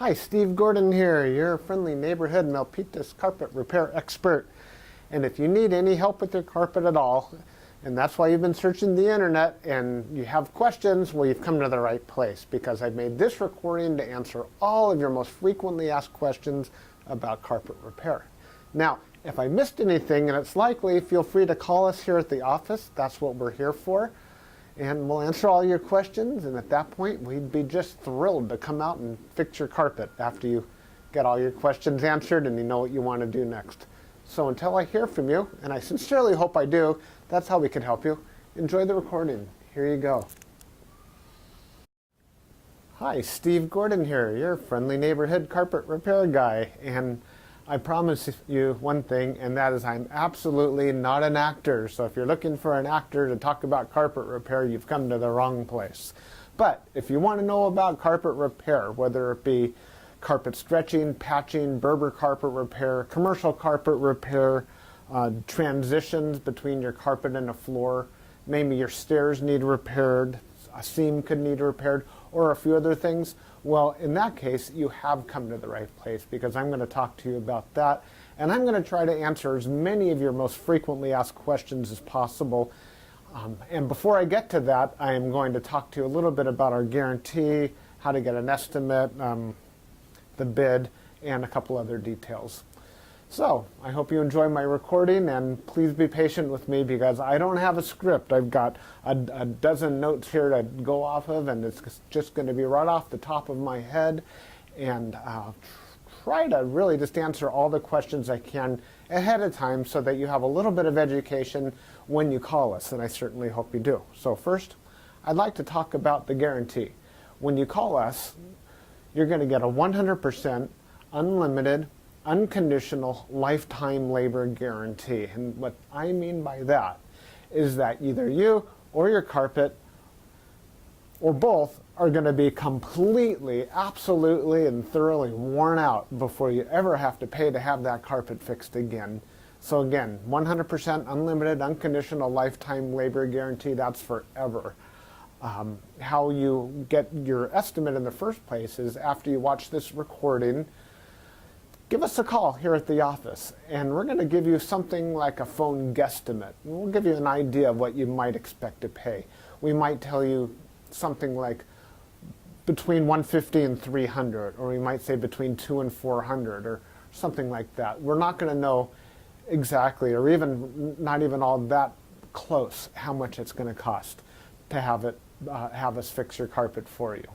Hi, Steve Gordon here, your friendly neighborhood Milpitas carpet repair expert. And if you need any help with your carpet at all, and that's why you've been searching the internet and you have questions, well, you've come to the right place, because I've made this recording to answer all of your most frequently asked questions about carpet repair. Now, if I missed anything, and it's likely, feel free to call us here at the office. That's what we're here for. And we'll answer all your questions, and at that point we'd be just thrilled to come out and fix your carpet after you get all your questions answered and you know what you want to do next. So until I hear from you, and I sincerely hope I do, that's how we can help you. Enjoy the recording. Here you go. Hi, Steve Gordon here, your friendly neighborhood carpet repair guy. And I promise you one thing, and that is I'm absolutely not an actor. So if you're looking for an actor to talk about carpet repair, you've come to the wrong place. But if you want to know about carpet repair, whether it be carpet stretching, patching, Berber carpet repair, commercial carpet repair, transitions between your carpet and a floor, maybe your stairs need repaired, a seam could need repaired, or a few other things, well, in that case, you have come to the right place, because I'm going to talk to you about that, and I'm going to try to answer as many of your most frequently asked questions as possible. And before I get to that, I am going to talk to you a little bit about our guarantee, how to get an estimate, the bid, and a couple other details. So, I hope you enjoy my recording, and please be patient with me because I don't have a script. I've got a dozen notes here to go off of, and it's just going to be right off the top of my head, and I'll try to really just answer all the questions I can ahead of time so that you have a little bit of education when you call us, and I certainly hope you do. So first, I'd like to talk about the guarantee. When you call us, you're going to get a 100% unlimited unconditional lifetime labor guarantee. And what I mean by that is that either you or your carpet or both are going to be completely, absolutely, and thoroughly worn out before you ever have to pay to have that carpet fixed again. So again, 100% unlimited unconditional lifetime labor guarantee, that's forever. How you get your estimate in the first place is after you watch this recording, give us a call here at the office, and we're going to give you something like a phone guesstimate. We'll give you an idea of what you might expect to pay. We might tell you something like between $150 and $300, or we might say between $200 and $400, or something like that. We're not going to know exactly, or even not even all that close, how much it's going to cost to have us fix your carpet for you.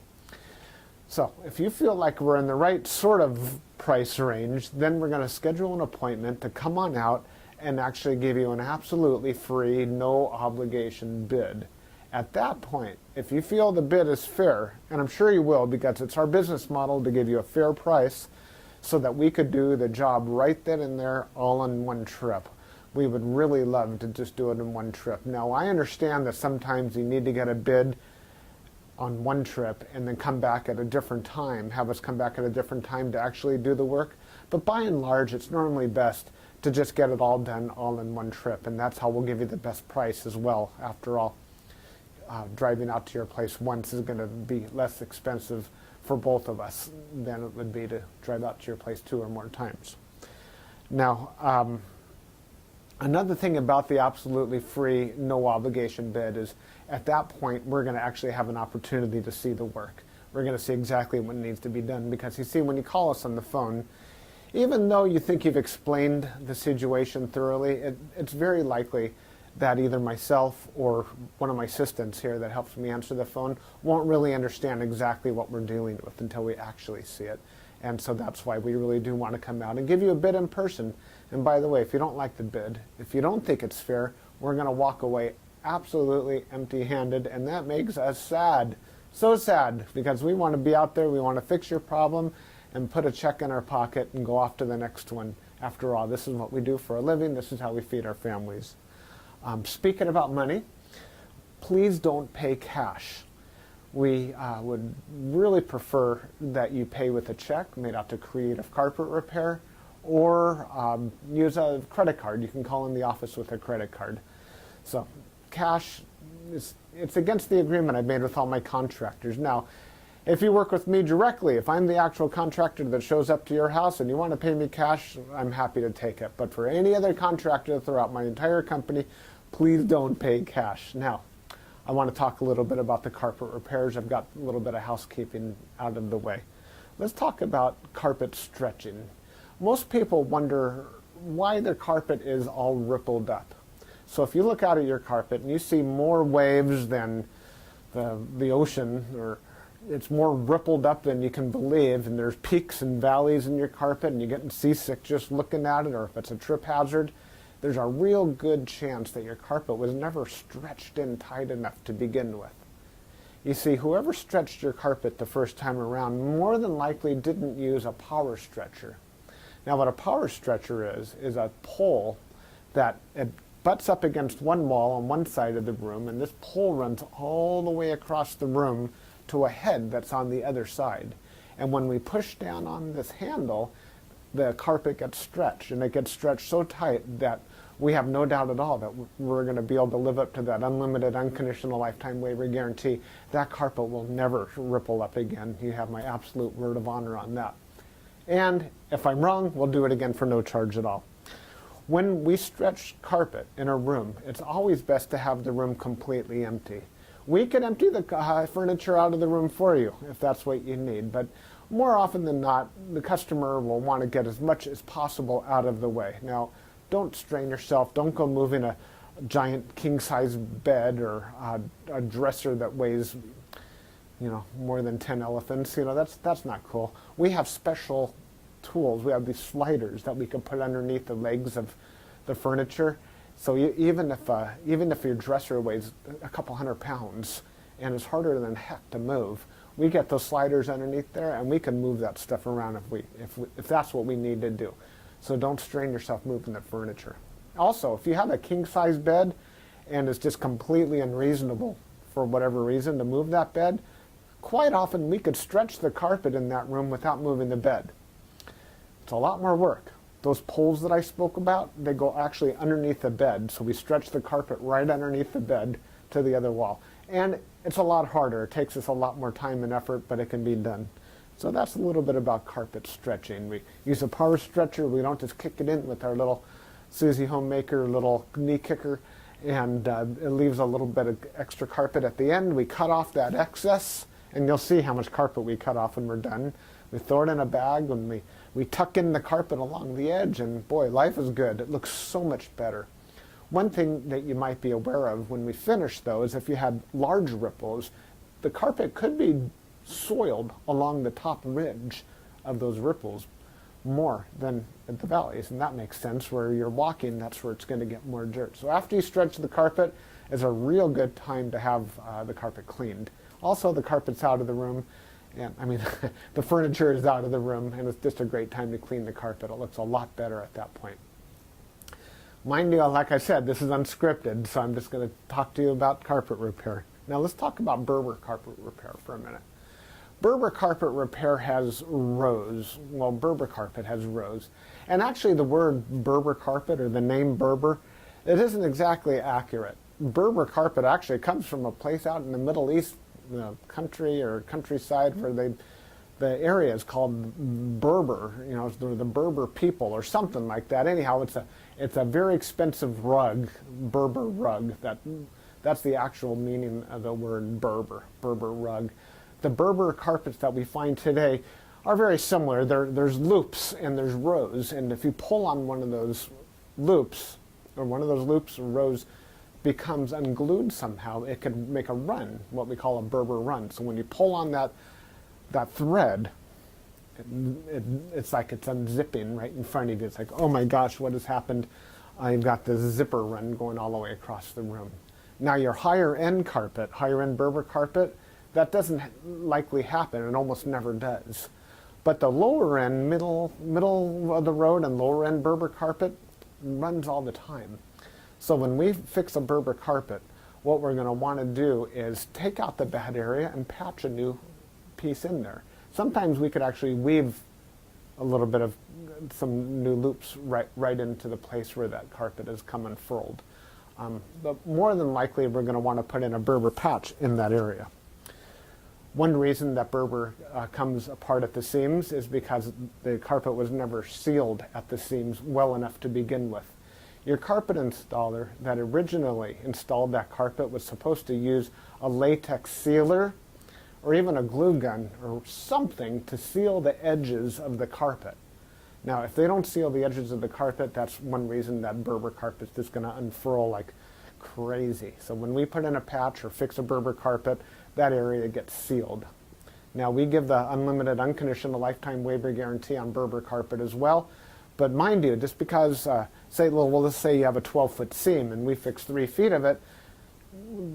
So if you feel like we're in the right sort of price range, then we're going to schedule an appointment to come on out and actually give you an absolutely free, no obligation bid. At that point, if you feel the bid is fair, and I'm sure you will because it's our business model to give you a fair price so that we could do the job right then and there all in one trip. We would really love to just do it in one trip. Now, I understand that sometimes you need to get a bid on one trip and then come back at a different time, have us come back at a different time to actually do the work. But by and large, it's normally best to just get it all done all in one trip, and that's how we'll give you the best price as well. After all, driving out to your place once is going to be less expensive for both of us than it would be to drive out to your place 2 or more times. Now, another thing about the absolutely free, no obligation bid is at that point, we're going to actually have an opportunity to see the work. We're going to see exactly what needs to be done, because you see, when you call us on the phone, even though you think you've explained the situation thoroughly, it's very likely that either myself or one of my assistants here that helps me answer the phone won't really understand exactly what we're dealing with until we actually see it. And so that's why we really do want to come out and give you a bid in person. And by the way, if you don't like the bid, if you don't think it's fair, we're going to walk away absolutely empty-handed, and that makes us sad. So sad, because we want to be out there, we want to fix your problem and put a check in our pocket and go off to the next one. After all, this is what we do for a living. This is how we feed our families. Speaking about money, please don't pay cash. We would really prefer that you pay with a check made out to Creative Carpet Repair, or use a credit card. You can call in the office with a credit card. So cash, it's against the agreement I've made with all my contractors. Now, If you work with me directly, if I'm the actual contractor that shows up to your house and you want to pay me cash, I'm happy to take it. But for any other contractor throughout my entire company, please don't pay cash. Now, I want to talk a little bit about the carpet repairs. I've got a little bit of housekeeping out of the way. Let's talk about carpet stretching. Most people wonder why their carpet is all rippled up. So if you look out at your carpet and you see more waves than the ocean, or it's more rippled up than you can believe, and there's peaks and valleys in your carpet and you're getting seasick just looking at it, or if it's a trip hazard, there's a real good chance that your carpet was never stretched in tight enough to begin with. You see, whoever stretched your carpet the first time around more than likely didn't use a power stretcher. Now what a power stretcher is a pole that it butts up against one wall on one side of the room, and this pole runs all the way across the room to a head that's on the other side. And when we push down on this handle, the carpet gets stretched, and it gets stretched so tight that we have no doubt at all that we're going to be able to live up to that unlimited, unconditional lifetime waiver guarantee. That carpet will never ripple up again. You have my absolute word of honor on that. And if I'm wrong, we'll do it again for no charge at all. When we stretch carpet in a room, it's always best to have the room completely empty. We can empty the furniture out of the room for you if that's what you need, but more often than not, the customer will want to get as much as possible out of the way. Now, don't strain yourself. Don't go moving a giant king-size bed or a dresser that weighs, more than 10 elephants. That's not cool. We have special tools. We have these sliders that we can put underneath the legs of the furniture. So even if your dresser weighs a couple hundred pounds and is harder than heck to move, we get those sliders underneath there, and we can move that stuff around if that's what we need to do. So don't strain yourself moving the furniture. Also, if you have a king-size bed and it's just completely unreasonable for whatever reason to move that bed, quite often we could stretch the carpet in that room without moving the bed. It's a lot more work. Those poles that I spoke about, they go actually underneath the bed, so we stretch the carpet right underneath the bed to the other wall. And it's a lot harder. It takes us a lot more time and effort, but it can be done. So that's a little bit about carpet stretching. We use a power stretcher. We don't just kick it in with our little Susie Homemaker little knee kicker, and it leaves a little bit of extra carpet at the end. We cut off that excess, and you'll see how much carpet we cut off when we're done. We throw it in a bag, and we tuck in the carpet along the edge, and boy, life is good. It looks so much better. One thing that you might be aware of when we finish, though, is if you had large ripples, the carpet could be soiled along the top ridge of those ripples more than at the valleys, and that makes sense. Where you're walking, that's where it's going to get more dirt. So after you stretch the carpet is a real good time to have the carpet cleaned. Also, the carpet's out of the room, and the furniture is out of the room, and it's just a great time to clean the carpet. It looks a lot better at that point. Mind you, like I said, this is unscripted, so I'm just going to talk to you about carpet repair. Now let's talk about Berber carpet repair for a minute. Berber carpet repair has rows. Well, Berber carpet has rows. And actually the word Berber carpet, or the name Berber, it isn't exactly accurate. Berber carpet actually comes from a place out in the Middle East, country or countryside, where the area is called Berber, the Berber people or something like that. Anyhow, it's a very expensive rug, Berber rug. That's the actual meaning of the word Berber rug. The Berber carpets that we find today are very similar. There's loops and there's rows, and if you pull on one of those loops, or rows becomes unglued somehow, it can make a run, what we call a Berber run. So when you pull on that thread, it's like it's unzipping right in front of you. It's like, oh my gosh, what has happened? I've got this zipper run going all the way across the room. Now your higher end Berber carpet, that doesn't likely happen. It almost never does. But the lower end, middle of the road and lower end Berber carpet runs all the time. So when we fix a Berber carpet, what we're going to want to do is take out the bad area and patch a new piece in there. Sometimes we could actually weave a little bit of some new loops right into the place where that carpet is come unfurled. But more than likely, we're going to want to put in a Berber patch in that area. One reason that Berber comes apart at the seams is because the carpet was never sealed at the seams well enough to begin with. Your carpet installer that originally installed that carpet was supposed to use a latex sealer or even a glue gun or something to seal the edges of the carpet. Now, if they don't seal the edges of the carpet, that's one reason that Berber carpet is going to unfurl like crazy. So when we put in a patch or fix a Berber carpet, that area gets sealed. Now, we give the unlimited, unconditional lifetime waiver guarantee on Berber carpet as well. But mind you, just because, let's say you have a 12-foot seam and we fix 3 feet of it,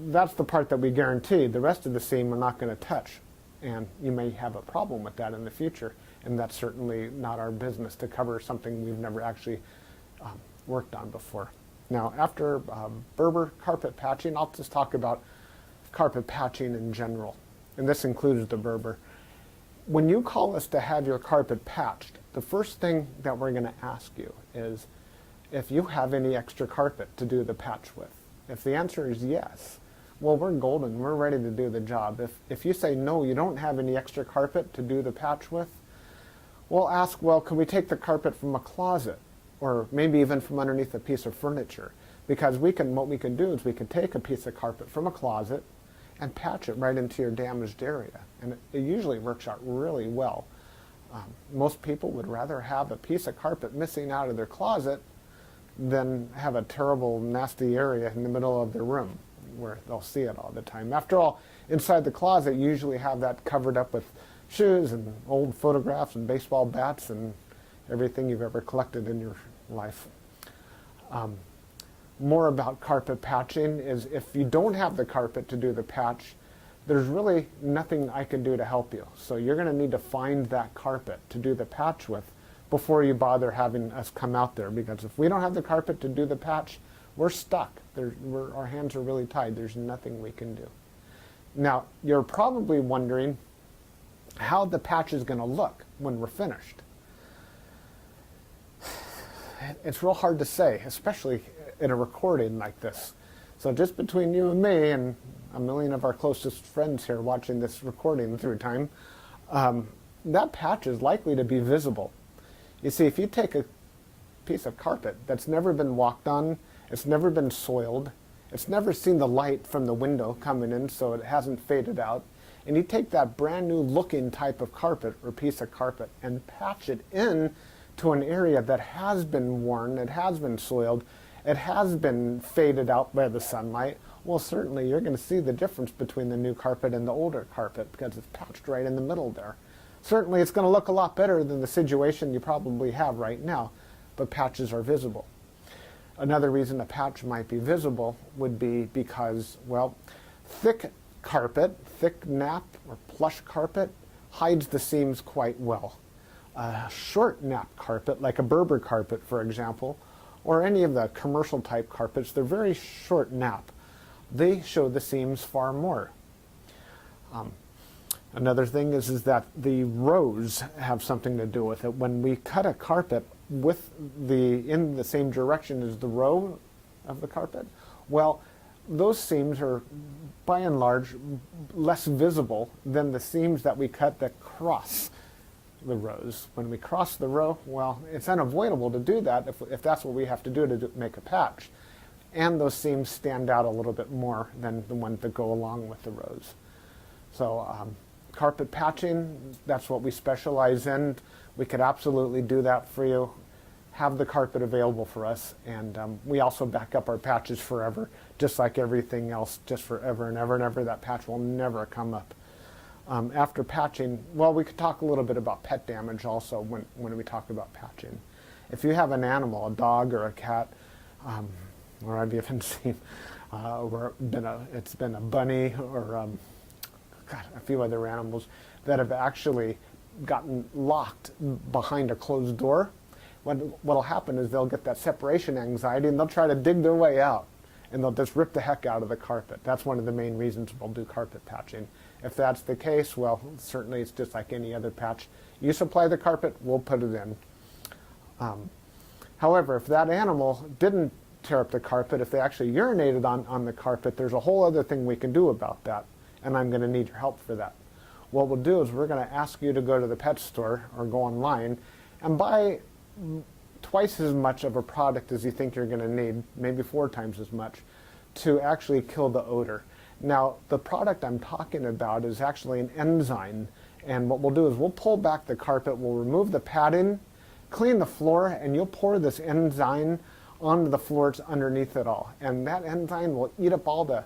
that's the part that we guarantee. The rest of the seam we're not going to touch. And you may have a problem with that in the future. And that's certainly not our business to cover something we've never actually worked on before. Now, after Berber carpet patching, I'll just talk about carpet patching in general. And this includes the Berber. When you call us to have your carpet patched, the first thing that we're going to ask you is if you have any extra carpet to do the patch with. If the answer is yes, well, we're golden. We're ready to do the job. If you say no, you don't have any extra carpet to do the patch with, we'll ask, well, can we take the carpet from a closet or maybe even from underneath a piece of furniture? Because what we can do is we can take a piece of carpet from a closet and patch it right into your damaged area. And it usually works out really well. Most people would rather have a piece of carpet missing out of their closet than have a terrible, nasty area in the middle of their room where they'll see it all the time. After all, inside the closet, you usually have that covered up with shoes and old photographs and baseball bats and everything you've ever collected in your life. More about carpet patching is if you don't have the carpet to do the patch, there's really nothing I can do to help you. So you're going to need to find that carpet to do the patch with before you bother having us come out there, because if we don't have the carpet to do the patch, we're stuck. Our hands are really tied. There's nothing we can do. Now, you're probably wondering how the patch is going to look when we're finished. It's real hard to say, especially in a recording like this. So just between you and me and a million of our closest friends here watching this recording through time, that patch is likely to be visible. You see, if you take a piece of carpet that's never been walked on, it's never been soiled, it's never seen the light from the window coming in so it hasn't faded out, and you take that brand new looking type of carpet or piece of carpet and patch it in to an area that has been worn, it has been soiled, it has been faded out by the sunlight, well, certainly you're going to see the difference between the new carpet and the older carpet because it's patched right in the middle there. Certainly it's going to look a lot better than the situation you probably have right now, but patches are visible. Another reason a patch might be visible would be because, well, thick carpet, thick nap or plush carpet hides the seams quite well. A short nap carpet, like a Berber carpet, for example, or any of the commercial type carpets, they're very short nap. They show the seams far more. Another thing is that the rows have something to do with it. When we cut a carpet in the same direction as the row of the carpet, well, those seams are by and large less visible than the seams that we cut that cross the rows. When we cross the row, well, it's unavoidable to do that if that's what we have to do to make a patch. And those seams stand out a little bit more than the ones that go along with the rows. So carpet patching, that's what we specialize in. We could absolutely do that for you. Have the carpet available for us, and we also back up our patches forever, just like everything else, just forever and ever and ever. That patch will never come up. After patching, well, we could talk a little bit about pet damage also when we talk about patching. If you have an animal, a dog or a cat, or I've even seen it's been a bunny or a few other animals that have actually gotten locked behind a closed door. What'll happen is they'll get that separation anxiety and they'll try to dig their way out and they'll just rip the heck out of the carpet. That's one of the main reasons we'll do carpet patching. If that's the case, well, certainly it's just like any other patch. You supply the carpet, we'll put it in. However, if that animal didn't tear up the carpet, if they actually urinated on the carpet, there's a whole other thing we can do about that, and I'm going to need your help for that. what we'll do is we're going to ask you to go to the pet store or go online and buy twice as much of a product as you think you're going to need, maybe 4 times as much, to actually kill the odor. Now, the product I'm talking about is actually an enzyme, and what we'll do is we'll pull back the carpet, we'll remove the padding, clean the floor, and you'll pour this enzyme onto the floors underneath it all. And that enzyme will eat up all the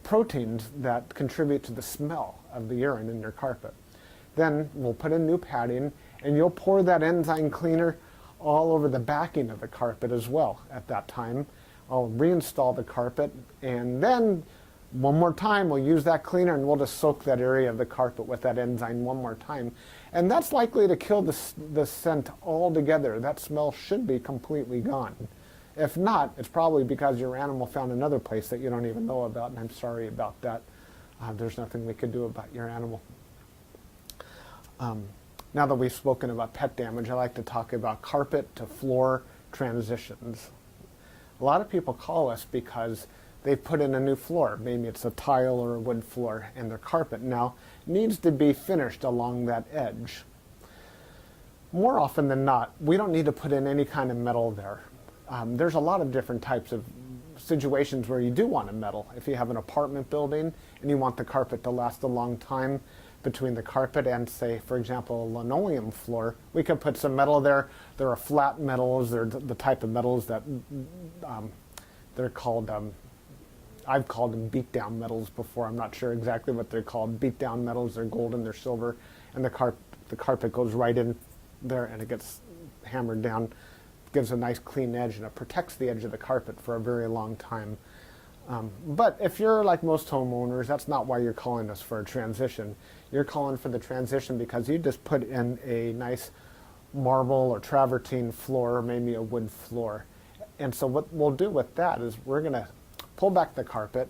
proteins that contribute to the smell of the urine in your carpet. Then we'll put in new padding, and you'll pour that enzyme cleaner all over the backing of the carpet as well at that time. I'll reinstall the carpet, and then one more time we'll use that cleaner and we'll just soak that area of the carpet with that enzyme one more time. And that's likely to kill the scent altogether. That smell should be completely gone. If not, it's probably because your animal found another place that you don't even know about, and I'm sorry about that. There's nothing we could do about your animal. Now that we've spoken about pet damage, I like to talk about carpet to floor transitions. A lot of people call us because they put in a new floor. Maybe it's a tile or a wood floor, and their carpet now needs to be finished along that edge. More often than not, we don't need to put in any kind of metal there. There's a lot of different types of situations where you do want a metal. If you have an apartment building and you want the carpet to last a long time between the carpet and, say, for example, a linoleum floor, we could put some metal there. There are flat metals. They're the type of metals that they're called, I've called them beat-down metals before. I'm not sure exactly what they're called. Beat-down metals, they're golden, they're silver, and the carpet goes right in there and it gets hammered down. Gives a nice clean edge, and it protects the edge of the carpet for a very long time. But if you're like most homeowners, that's not why you're calling us for a transition. You're calling for the transition because you just put in a nice marble or travertine floor, or maybe a wood floor. And so what we'll do with that is we're going to pull back the carpet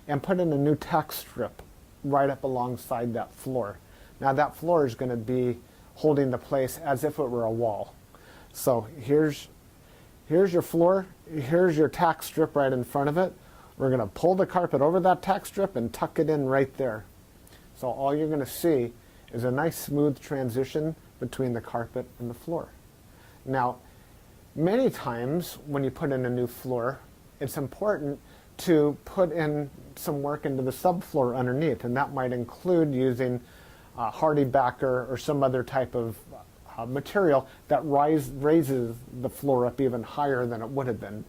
and put in a new tack strip right up alongside that floor. Now that floor is going to be holding the place as if it were a wall. So here's your floor, here's your tack strip right in front of it. We're going to pull the carpet over that tack strip and tuck it in right there. So all you're going to see is a nice smooth transition between the carpet and the floor. Now, many times when you put in a new floor, it's important to put in some work into the subfloor underneath, and that might include using hardy backer or some other type of material that raises the floor up even higher than it would have been.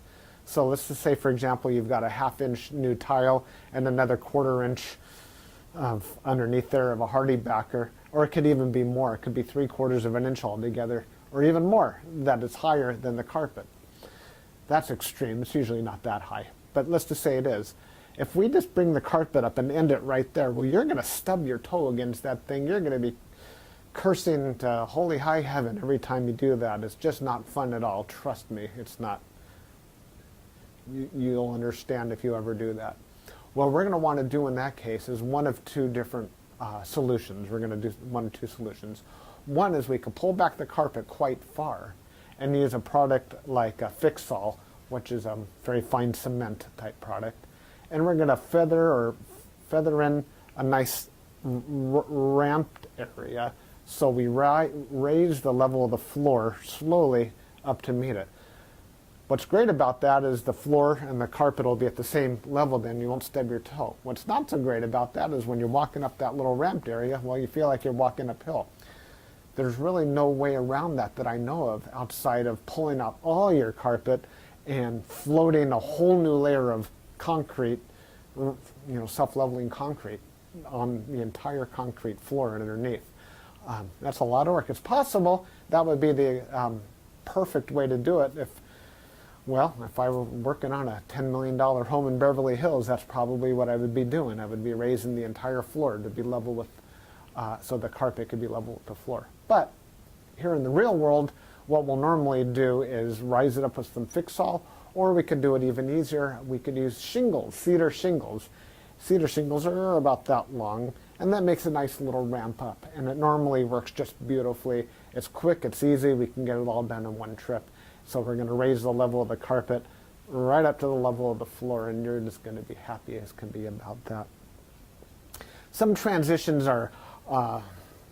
So let's just say, for example, you've got a 1/2 inch new tile and another 1/4 inch of underneath there of a hardy backer, or it could even be more. It could be 3/4 of an inch altogether, or even more, that is higher than the carpet. That's extreme. It's usually not that high, but let's just say it is. If we just bring the carpet up and end it right there, well, you're going to stub your toe against that thing. You're going to be cursing to holy high heaven every time you do that. It's just not fun at all. Trust me, it's not. You'll understand if you ever do that. What we're going to want to do in that case is one of 2 different solutions. We're going to do 1 of 2 solutions. One is we can pull back the carpet quite far and use a product like a Fix-All, which is a very fine cement type product. And we're going to feather in a nice ramped area, so we raise the level of the floor slowly up to meet it. What's great about that is the floor and the carpet will be at the same level, then you won't stub your toe. What's not so great about that is when you're walking up that little ramped area, well, you feel like you're walking uphill. There's really no way around that I know of outside of pulling out all your carpet and floating a whole new layer of concrete, self-leveling concrete on the entire concrete floor underneath. That's a lot of work. It's possible that would be the perfect way to do it if I were working on a $10 million home in Beverly Hills, that's probably what I would be doing. I would be raising the entire floor to be level with, so the carpet could be level with the floor. But here in the real world, what we'll normally do is rise it up with some Fix-All, or we could do it even easier. We could use shingles, cedar shingles. Cedar shingles are about that long, and that makes a nice little ramp up, and it normally works just beautifully. It's quick, it's easy, we can get it all done in one trip. So we're going to raise the level of the carpet right up to the level of the floor, and you're just going to be happy as can be about that. Some transitions are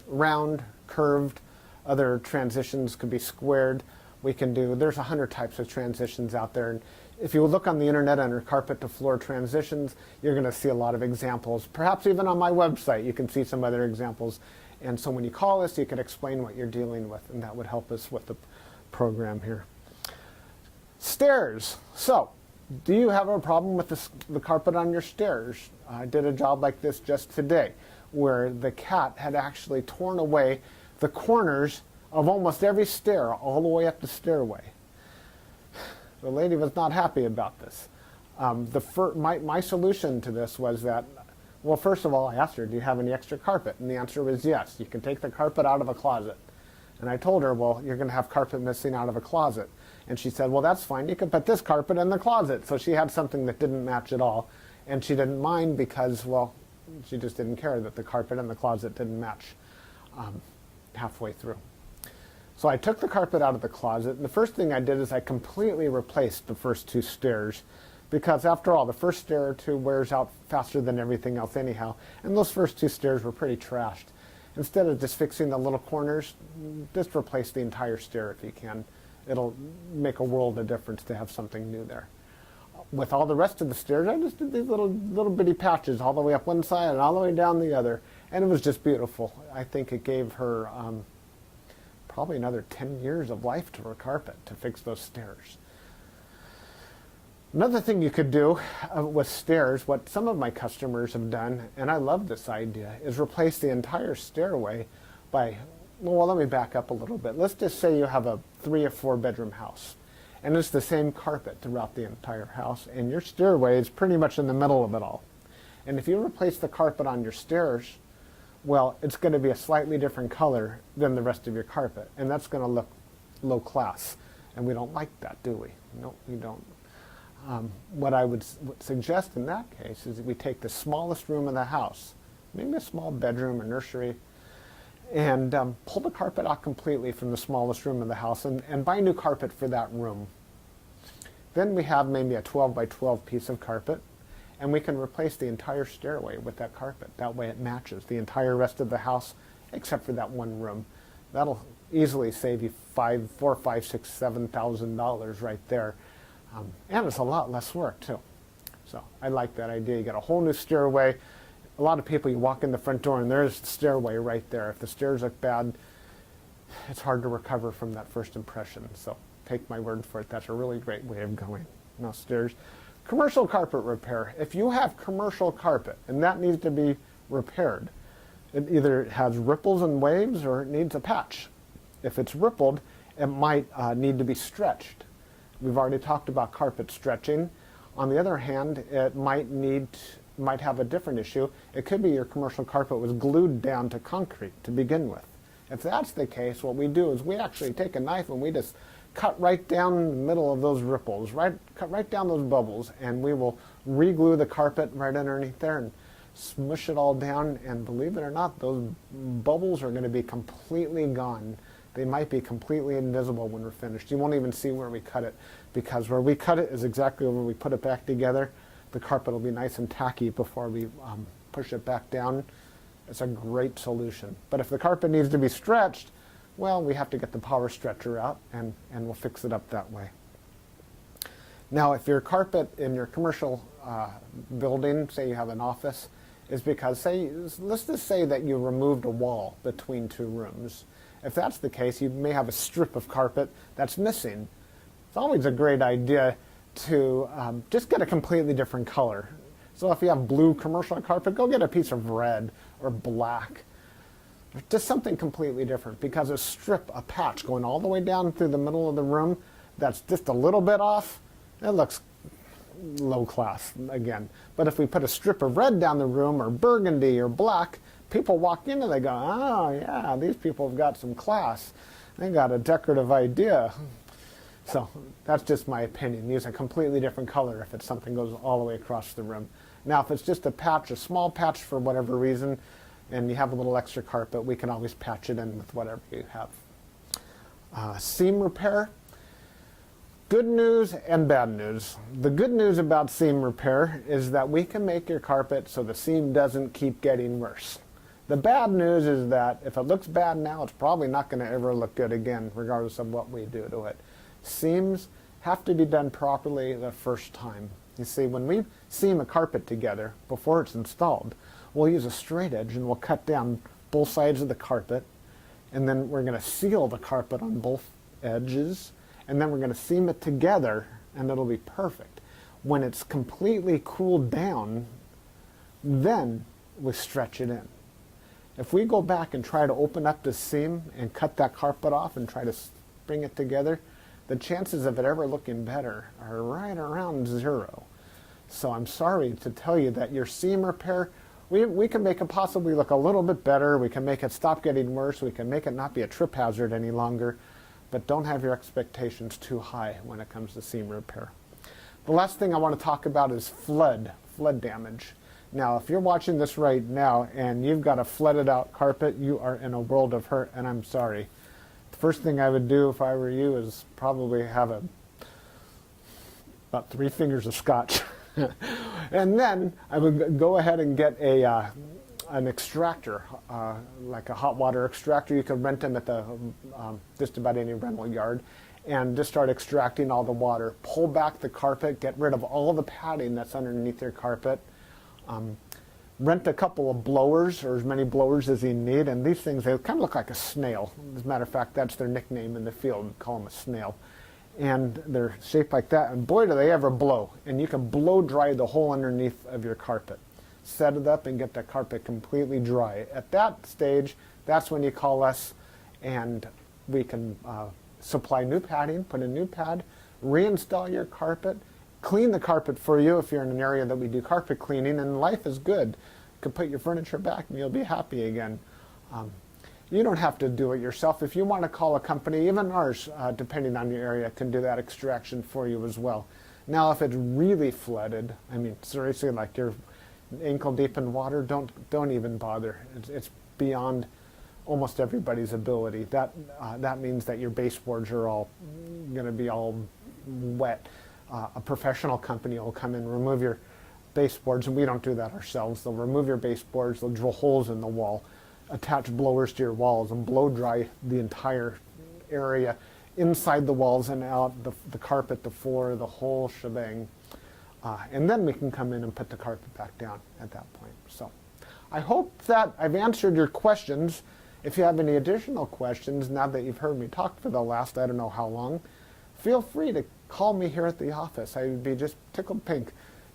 round, curved. Other transitions could be squared. There's 100 types of transitions out there. And if you look on the internet under carpet to floor transitions, you're going to see a lot of examples. Perhaps even on my website, you can see some other examples. And so when you call us, you can explain what you're dealing with, and that would help us with the program here. Stairs. So, do you have a problem with the carpet on your stairs? I did a job like this just today, where the cat had actually torn away the corners of almost every stair all the way up the stairway. The lady was not happy about this. My solution to this was that, well, first of all, I asked her, do you have any extra carpet? And the answer was yes. You can take the carpet out of a closet. And I told her, well, you're going to have carpet missing out of a closet. And she said, well, that's fine. You can put this carpet in the closet. So she had something that didn't match at all. And she didn't mind because, well, she just didn't care that the carpet in the closet didn't match halfway through. So I took the carpet out of the closet, and the first thing I did is I completely replaced the first two stairs, because after all, the first stair or two wears out faster than everything else anyhow, and those first two stairs were pretty trashed. Instead of just fixing the little corners, just replace the entire stair if you can. It'll make a world of difference to have something new there. With all the rest of the stairs, I just did these little bitty patches all the way up one side and all the way down the other, and it was just beautiful. I think it gave her probably another 10 years of life to her carpet to fix those stairs. Another thing you could do with stairs, what some of my customers have done, and I love this idea, is replace the entire stairway by, well, let me back up a little bit. Let's just say you have a 3 or 4 bedroom house, and it's the same carpet throughout the entire house, and your stairway is pretty much in the middle of it all. And if you replace the carpet on your stairs, well, it's going to be a slightly different color than the rest of your carpet, and that's going to look low class, and we don't like that, do we? No, we don't. What I would suggest in that case is that we take the smallest room in the house, maybe a small bedroom or nursery, and pull the carpet out completely from the smallest room in the house and buy new carpet for that room. Then we have maybe a 12 by 12 piece of carpet, and we can replace the entire stairway with that carpet. That way it matches the entire rest of the house except for that one room. That'll easily save you $4,000, $5,000, $6,000, $7,000 right there. And it's a lot less work too. So I like that idea. You get a whole new stairway. A lot of people, you walk in the front door and there's the stairway right there. If the stairs look bad, it's hard to recover from that first impression. So take my word for it. That's a really great way of going. Now stairs. Commercial carpet repair. If you have commercial carpet and that needs to be repaired, it either has ripples and waves or it needs a patch. If it's rippled, it might need to be stretched. We've already talked about carpet stretching. On the other hand, it might have a different issue. It could be your commercial carpet was glued down to concrete to begin with. If that's the case, what we do is we actually take a knife and we just cut right down the middle of those ripples, cut right down those bubbles, and we will re-glue the carpet right underneath there and smush it all down, and believe it or not, those bubbles are going to be completely gone. They might be completely invisible when we're finished. You won't even see where we cut it, because where we cut it is exactly where we put it back together. The carpet will be nice and tacky before we push it back down. It's a great solution. But if the carpet needs to be stretched, well, we have to get the power stretcher out, and we'll fix it up that way. Now, if your carpet in your commercial building, say you have an office, is because, let's just say that you removed a wall between two rooms. If that's the case, you may have a strip of carpet that's missing. It's always a great idea to just get a completely different color. So if you have blue commercial carpet, go get a piece of red or black. Just something completely different, because a patch going all the way down through the middle of the room that's just a little bit off, it looks low class again. But if we put a strip of red down the room, or burgundy or black, people walk in and they go, oh yeah, these people have got some class. They got a decorative idea. So that's just my opinion. Use a completely different color if it's something goes all the way across the room. Now if it's just a patch, a small patch for whatever reason, and you have a little extra carpet, we can always patch it in with whatever you have. Seam repair. Good news and bad news. The good news about seam repair is that we can make your carpet so the seam doesn't keep getting worse. The bad news is that if it looks bad now, it's probably not going to ever look good again, regardless of what we do to it. Seams have to be done properly the first time. You see, when we seam a carpet together before it's installed, we'll use a straight edge and we'll cut down both sides of the carpet, and then we're going to seal the carpet on both edges, and then we're going to seam it together, and it'll be perfect. When it's completely cooled down, then we stretch it in. If we go back and try to open up the seam and cut that carpet off and try to bring it together, the chances of it ever looking better are right around 0. So I'm sorry to tell you that your seam repair, we can make it possibly look a little bit better. We can make it stop getting worse. We can make it not be a trip hazard any longer. But don't have your expectations too high when it comes to seam repair. The last thing I want to talk about is flood damage. Now, if you're watching this right now and you've got a flooded out carpet, you are in a world of hurt, and I'm sorry. The first thing I would do if I were you is probably have about 3 fingers of scotch. And then I would go ahead and get an extractor, like a hot water extractor. You can rent them at the just about any rental yard, and just start extracting all the water. Pull back the carpet, get rid of all the padding that's underneath your carpet. Rent a couple of blowers, or as many blowers as you need, and these things, they kind of look like a snail. As a matter of fact, that's their nickname in the field. We call them a snail. And they're shaped like that, and boy do they ever blow. And you can blow dry the whole underneath of your carpet. Set it up and get the carpet completely dry. At that stage, that's when you call us, and we can supply new padding, put a new pad, reinstall your carpet, clean the carpet for you if you're in an area that we do carpet cleaning, and life is good. You can put your furniture back and you'll be happy again. You don't have to do it yourself. If you want to call a company, even ours, depending on your area, can do that extraction for you as well. Now, if it's really flooded, I mean, seriously, like you're ankle deep in water, don't even bother. It's beyond almost everybody's ability. That means that your baseboards are all going to be all wet. A professional company will come in, remove your baseboards, and we don't do that ourselves. They'll remove your baseboards, they'll drill holes in the wall, attach blowers to your walls, and blow dry the entire area, inside the walls and out, the carpet, the floor, the whole shebang. And then we can come in and put the carpet back down at that point. So I hope that I've answered your questions. If you have any additional questions, now that you've heard me talk for the last I don't know how long, feel free to call me here at the office. I would be just tickled pink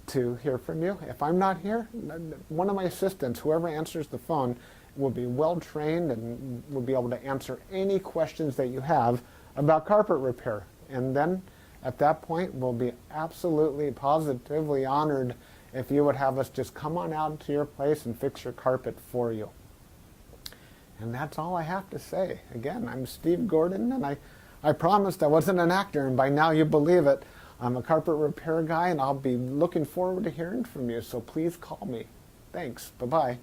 to hear from you. If I'm not here, one of my assistants, whoever answers the phone, will be well trained and will be able to answer any questions that you have about carpet repair. And then at that point, we'll be absolutely positively honored if you would have us just come on out to your place and fix your carpet for you. And that's all I have to say. Again, I'm Steve Gordon, and I promised I wasn't an actor, and by now you believe it. I'm a carpet repair guy, and I'll be looking forward to hearing from you, so please call me. Thanks. Bye-bye.